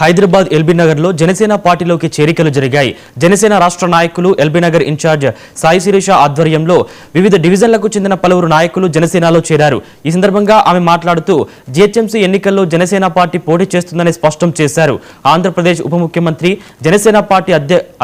Hyderabad LB Nagar లో జనసేన పార్టీలోకి చేరికలు జరిగాయి. జనసేన రాష్ట్ర నాయకులు ఎల్బీ నగర్ ఇన్ఛార్జ్ సాయి శిరీష ఆధ్వర్యంలో వివిధ డివిజన్లకు చెందిన పలువురు నాయకులు జనసేనలో చేరారు. ఈ సందర్భంగా ఆమె మాట్లాడుతూ జీహెచ్ఎంసీ ఎన్నికల్లో జనసేన పార్టీ పోటీ చేస్తుందని స్పష్టం చేశారు. ఆంధ్రప్రదేశ్ ఉప ముఖ్యమంత్రి జనసేన పార్టీ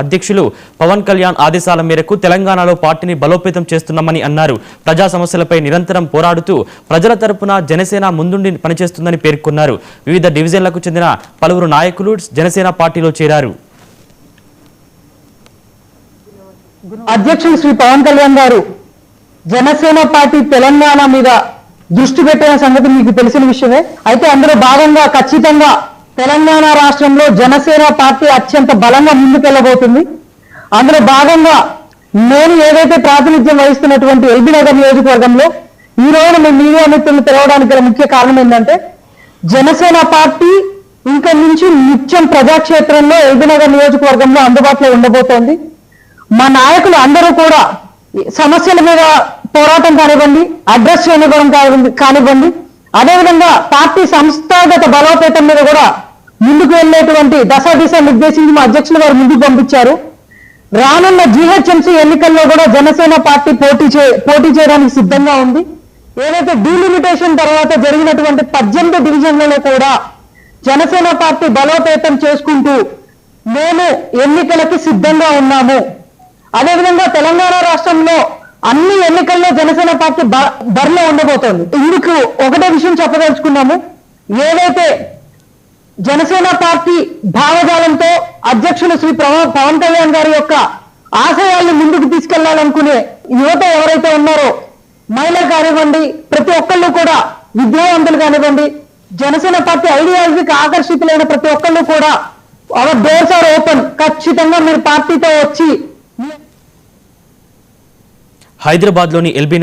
అధ్యక్షులు పవన్ కళ్యాణ్ ఆదేశాల మేరకు తెలంగాణలో పార్టీని బలోపేతం చేస్తున్నామని అన్నారు. ప్రజా సమస్యలపై నిరంతరం పోరాడుతూ ప్రజల తరపున జనసేన ముందుండి పనిచేస్తుందని పేర్కొన్నారు. వివిధ డివిజన్లకు చెందిన పలువురు నాయకులు జనసేన పార్టీలో చేరారు. అధ్యక్షులు శ్రీ పవన్ కళ్యాణ్ గారు జనసేన పార్టీ తెలంగాణ మీద దృష్టి పెట్టిన సంగతి మీకు తెలిసిన విషయమే. అయితే అందులో భాగంగా ఖచ్చితంగా తెలంగాణ రాష్ట్రంలో జనసేన పార్టీ అత్యంత బలంగా ముందుకెళ్లబోతుంది. అందులో భాగంగా నేను ఏదైతే ప్రాతినిధ్యం వహిస్తున్నటువంటి ఎల్బీ నగర్ నియోజకవర్గంలో ఈ రోజు మేము మీడియా మిత్రులు తెరవడానికి గల ముఖ్య కారణం ఏంటంటే జనసేన పార్టీ ఇంకా నుంచి నిత్యం ప్రజాక్షేత్రంలో ఎల్బీ నగర్ నియోజకవర్గంలో అందుబాటులో ఉండబోతోంది. మా నాయకులు అందరూ కూడా సమస్యల మీద పోరాటం కానివ్వండి, అడ్రస్ చేయడం కానివ్వండి, అదేవిధంగా పార్టీ సంస్థాగత బలోపేతం మీద కూడా ముందుకు వెళ్ళేటువంటి దశాదిశ నిర్దేశించి మా అధ్యక్షులు వారు ముందుకు పంపించారు. రానున్న జీహెచ్ఎంసీ ఎన్నికల్లో కూడా జనసేన పార్టీ పోటీ చేయడానికి సిద్ధంగా ఉంది. ఏదైతే డీలిమిటేషన్ తర్వాత జరిగినటువంటి 18 డివిజన్లలో కూడా జనసేన పార్టీ బలోపేతం చేసుకుంటూ మేము ఎన్నికలకి సిద్ధంగా ఉన్నాము. అదేవిధంగా తెలంగాణ రాష్ట్రంలో అన్ని ఎన్నికల్లో జనసేన పార్టీ బరిలో ఉండబోతోంది. ఇందుకు ఒకటే విషయం చెప్పదలుచుకున్నాము. ఏదైతే జనసేన పార్టీ భావజాలంతో అధ్యక్షులు శ్రీ పవన్ కళ్యాణ్ గారి యొక్క ఆశయాల్ని ముందుకు తీసుకెళ్లాలనుకునే యువత ఎవరైతే ఉన్నారో, మహిళలు కానివ్వండి, ప్రతి ఒక్కళ్ళు కూడా విద్యావంతులు కానివ్వండి, జనసేన పార్టీ ఐడియాలజీకి ఆకర్షితులైన ప్రతి ఒక్కళ్ళు కూడా అవర్ డోర్స్ ఆర్ ఓపెన్. ఖచ్చితంగా మీరు పార్టీతో వచ్చి హైదరాబాద్ లోని ఎల్బీ